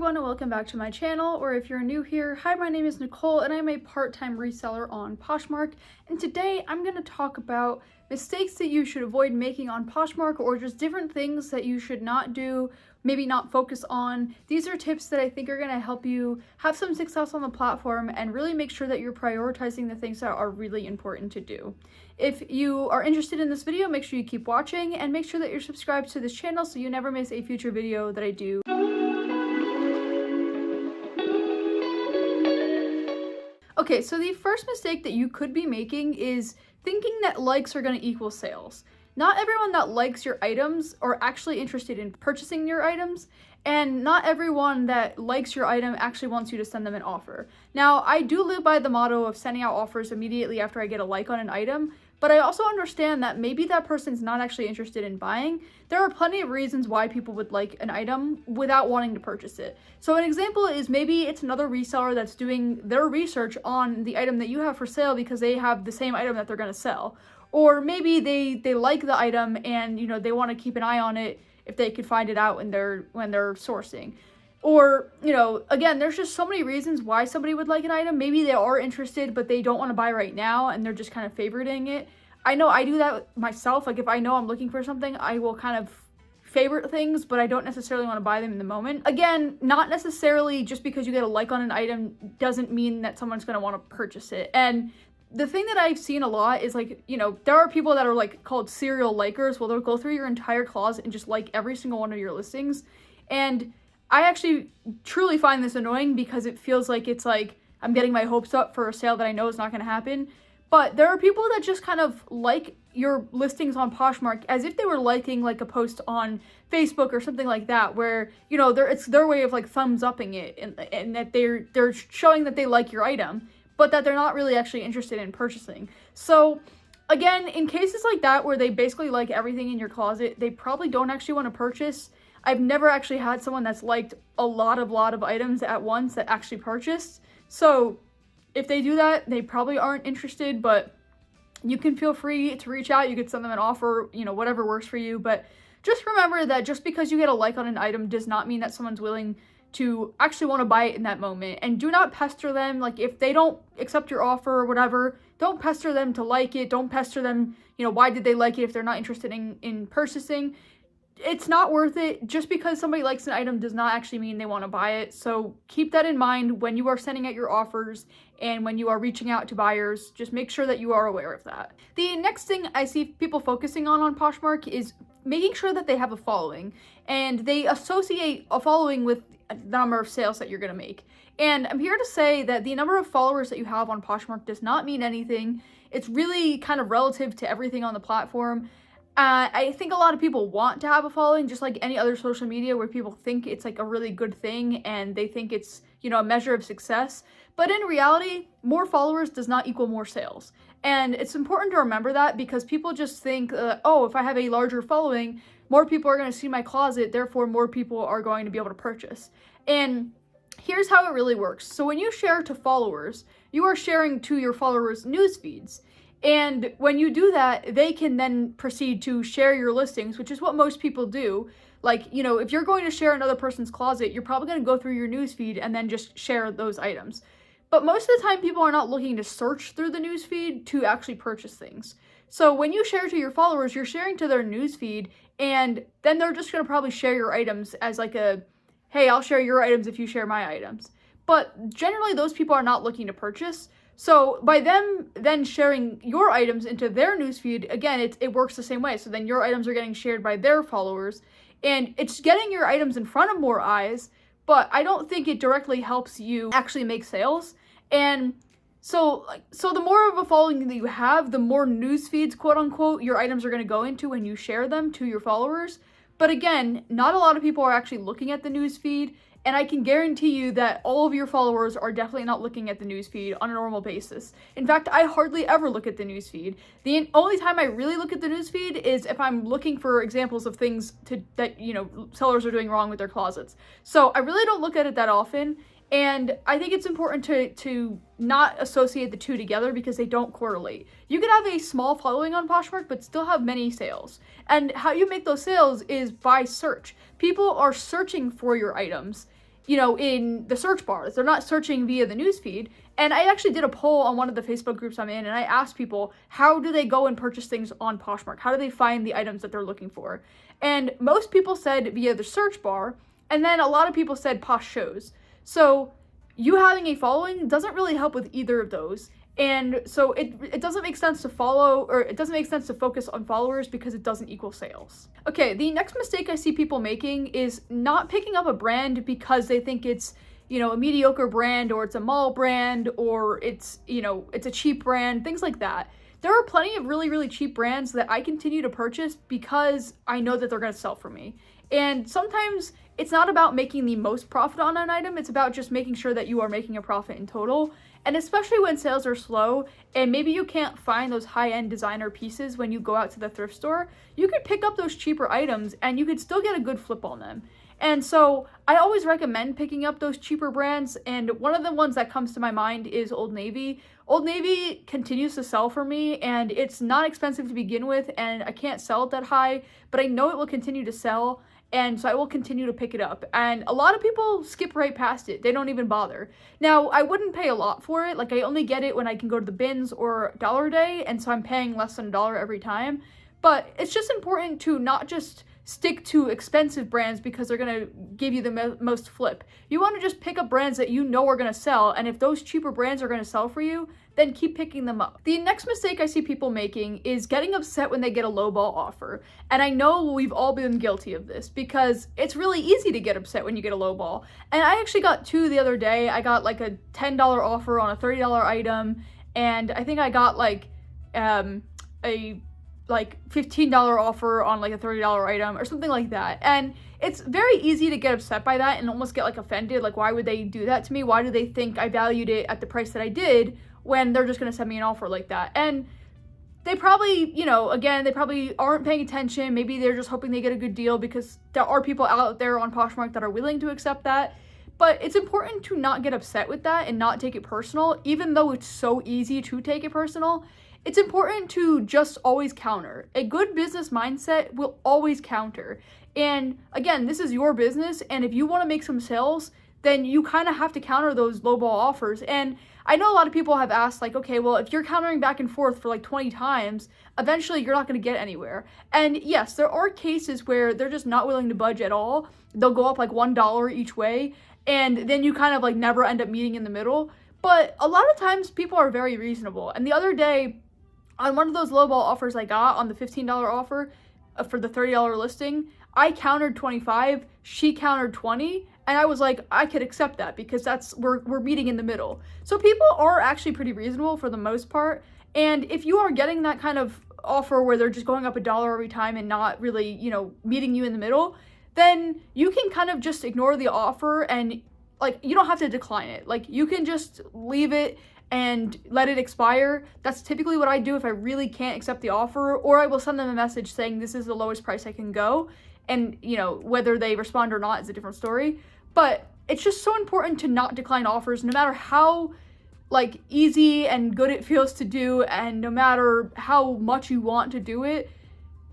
everyone and welcome back to my channel, or if you're new here, hi, my name is Nicole and I'm a part-time reseller on Poshmark, and today I'm going to talk about mistakes that you should avoid making on Poshmark, or just different things that you should not do, maybe not focus on. These are tips that I think are going to help you have some success on the platform and really make sure that you're prioritizing the things that are really important to do. If you are interested in this video, make sure you keep watching and make sure that you're subscribed to this channel so you never miss a future video that I do. Okay, so the first mistake that you could be making is thinking that likes are going to equal sales. Not everyone that likes your items are actually interested in purchasing your items, and not everyone that likes your item actually wants you to send them an offer. Now, I do live by the motto of sending out offers immediately after I get a like on an item, but I also understand that maybe that person's not actually interested in buying. There are plenty of reasons why people would like an item without wanting to purchase it. So an example is maybe it's another reseller that's doing their research on the item that you have for sale because they have the same item that they're going to sell. Or maybe they like the item and they want to keep an eye on it if they could find it out when they're sourcing. Or, again, there's just so many reasons why somebody would like an item. Maybe they are interested, but they don't want to buy right now, and they're just kind of favoriting it. I know I do that myself. Like, if I know I'm looking for something, I will kind of favorite things, but I don't necessarily want to buy them in the moment. Again, not necessarily just because you get a like on an item doesn't mean that someone's going to want to purchase it. And the thing that I've seen a lot is, like, there are people that are, like, called serial likers. Well, they'll go through your entire closet and just like every single one of your listings. And I actually truly find this annoying because it feels like it's like I'm getting my hopes up for a sale that I know is not going to happen. But there are people that just kind of like your listings on Poshmark as if they were liking like a post on Facebook or something like that, where it's their way of like thumbs upping it, and that they're showing that they like your item, but that they're not really actually interested in purchasing. So again, in cases like that where they basically like everything in your closet, they probably don't actually want to purchase. I've never actually had someone that's liked a lot of items at once that actually purchased. So if they do that, they probably aren't interested, but you can feel free to reach out. You could send them an offer, whatever works for you. But just remember that just because you get a like on an item does not mean that someone's willing to actually want to buy it in that moment. And do not pester them. Like, if they don't accept your offer or whatever, don't pester them to like it. Don't pester them, why did they like it if they're not interested in purchasing. It's not worth it. Just because somebody likes an item does not actually mean they want to buy it. So keep that in mind when you are sending out your offers and when you are reaching out to buyers. Just make sure that you are aware of that. The next thing I see people focusing on Poshmark is making sure that they have a following, and they associate a following with the number of sales that you're going to make. And I'm here to say that the number of followers that you have on Poshmark does not mean anything. It's really kind of relative to everything on the platform. I think a lot of people want to have a following, just like any other social media, where people think it's like a really good thing and they think it's, a measure of success. But in reality, more followers does not equal more sales. And it's important to remember that, because people just think, oh, if I have a larger following, more people are going to see my closet, therefore more people are going to be able to purchase. And here's how it really works. So when you share to followers, you are sharing to your followers' news feeds. And when you do that, they can then proceed to share your listings, which is what most people do. Like, if you're going to share another person's closet, you're probably going to go through your newsfeed and then just share those items. But most of the time, people are not looking to search through the newsfeed to actually purchase things. So when you share to your followers, you're sharing to their newsfeed, and then they're just going to probably share your items as like a, hey, I'll share your items if you share my items. But generally, those people are not looking to purchase. So by them then sharing your items into their newsfeed, again, it works the same way. So then your items are getting shared by their followers, and it's getting your items in front of more eyes, but I don't think it directly helps you actually make sales. And so the more of a following that you have, the more newsfeeds, quote unquote, your items are going to go into when you share them to your followers. But again, not a lot of people are actually looking at the newsfeed. And I can guarantee you that all of your followers are definitely not looking at the newsfeed on a normal basis. In fact, I hardly ever look at the newsfeed. The only time I really look at the newsfeed is if I'm looking for examples of things that sellers are doing wrong with their closets. So I really don't look at it that often. And I think it's important to not associate the two together, because they don't correlate. You could have a small following on Poshmark but still have many sales. And how you make those sales is by search. People are searching for your items. in the search bars. They're not searching via the newsfeed. And I actually did a poll on one of the Facebook groups I'm in, and I asked people, how do they go and purchase things on Poshmark? How do they find the items that they're looking for? And most people said via the search bar, and then a lot of people said Posh shows. So you having a following doesn't really help with either of those. And so it doesn't make sense to follow, or it doesn't make sense to focus on followers because it doesn't equal sales. Okay, the next mistake I see people making is not picking up a brand because they think it's, a mediocre brand, or it's a mall brand, or it's, it's a cheap brand, things like that. There are plenty of really, really cheap brands that I continue to purchase because I know that they're going to sell for me. And sometimes it's not about making the most profit on an item, it's about just making sure that you are making a profit in total. And especially when sales are slow and maybe you can't find those high-end designer pieces when you go out to the thrift store, you could pick up those cheaper items and you could still get a good flip on them. And so I always recommend picking up those cheaper brands, and one of the ones that comes to my mind is Old Navy. Old Navy continues to sell for me, and it's not expensive to begin with, and I can't sell it that high, but I know it will continue to sell, and so I will continue to pick it up. And a lot of people skip right past it. They don't even bother. Now, I wouldn't pay a lot for it. Like, I only get it when I can go to the bins or Dollar Day, and so I'm paying less than $1 every time. But it's just important to not just stick to expensive brands because they're going to give you the most flip. You want to just pick up brands that you know are going to sell, and if those cheaper brands are going to sell for you, then keep picking them up. The next mistake I see people making is getting upset when they get a lowball offer. And I know we've all been guilty of this because it's really easy to get upset when you get a lowball. And I actually got two the other day. I got like a $10 offer on a $30 item, and I think I got like a $15 offer on like a $30 item or something like that. And it's very easy to get upset by that and almost get like offended. Like, why would they do that to me? Why do they think I valued it at the price that I did when they're just going to send me an offer like that? And they probably, again, they probably aren't paying attention. Maybe they're just hoping they get a good deal because there are people out there on Poshmark that are willing to accept that. But it's important to not get upset with that and not take it personal, even though it's so easy to take it personal. It's important to just always counter. A good business mindset will always counter. And again, this is your business, and if you want to make some sales, then you kind of have to counter those lowball offers. And I know a lot of people have asked, like, okay, well, if you're countering back and forth for like 20 times, eventually you're not going to get anywhere. And yes, there are cases where they're just not willing to budge at all. They'll go up like $1 each way, and then you kind of like never end up meeting in the middle. But a lot of times people are very reasonable. And the other day, on one of those lowball offers I got on the $15 offer for the $30 listing, I countered 25, she countered 20, and I was like, I could accept that because we're meeting in the middle. So people are actually pretty reasonable for the most part. And if you are getting that kind of offer where they're just going up $1 every time and not really, meeting you in the middle, then you can kind of just ignore the offer and like, you don't have to decline it. Like, you can just leave it and let it expire. That's typically what I do if I really can't accept the offer, or I will send them a message saying this is the lowest price I can go, and whether they respond or not is a different story. But it's just so important to not decline offers, no matter how like easy and good it feels to do, and no matter how much you want to do it.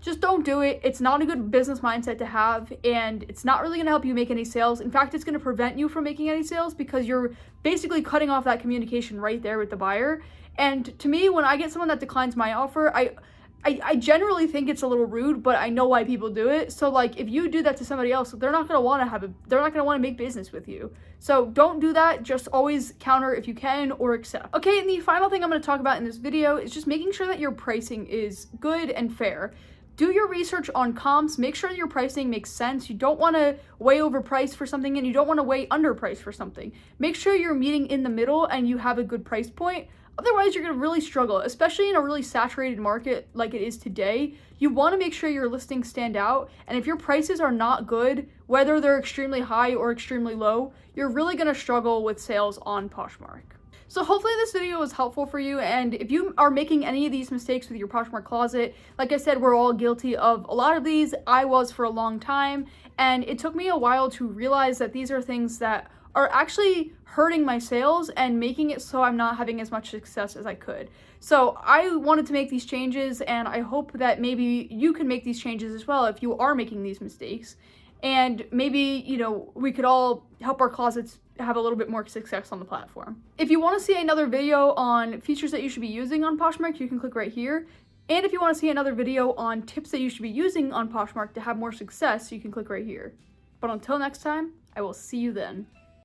Just don't do it. It's not a good business mindset to have, and it's not really going to help you make any sales. In fact, it's going to prevent you from making any sales because you're basically cutting off that communication right there with the buyer. And to me, when I get someone that declines my offer, I generally think it's a little rude, but I know why people do it. So like, if you do that to somebody else, they're not going to want to make business with you. So don't do that. Just always counter if you can, or accept. Okay, and the final thing I'm going to talk about in this video is just making sure that your pricing is good and fair. Do your research on comps, make sure your pricing makes sense. You don't want to way overpriced for something, and you don't want to way underpriced for something. Make sure you're meeting in the middle and you have a good price point. Otherwise, you're going to really struggle, especially in a really saturated market like it is today. You want to make sure your listings stand out, and if your prices are not good, whether they're extremely high or extremely low, you're really going to struggle with sales on Poshmark. So hopefully this video was helpful for you, and if you are making any of these mistakes with your Poshmark closet, like I said, we're all guilty of a lot of these. I was for a long time, and it took me a while to realize that these are things that are actually hurting my sales and making it so I'm not having as much success as I could. So I wanted to make these changes, and I hope that maybe you can make these changes as well if you are making these mistakes. and maybe, you know, we could all help our closets have a little bit more success on the platform. If you want to see another video on features that you should be using on Poshmark, you can click right here. And if you want to see another video on tips that you should be using on Poshmark to have more success, you can click right here. But until next time, I will see you then.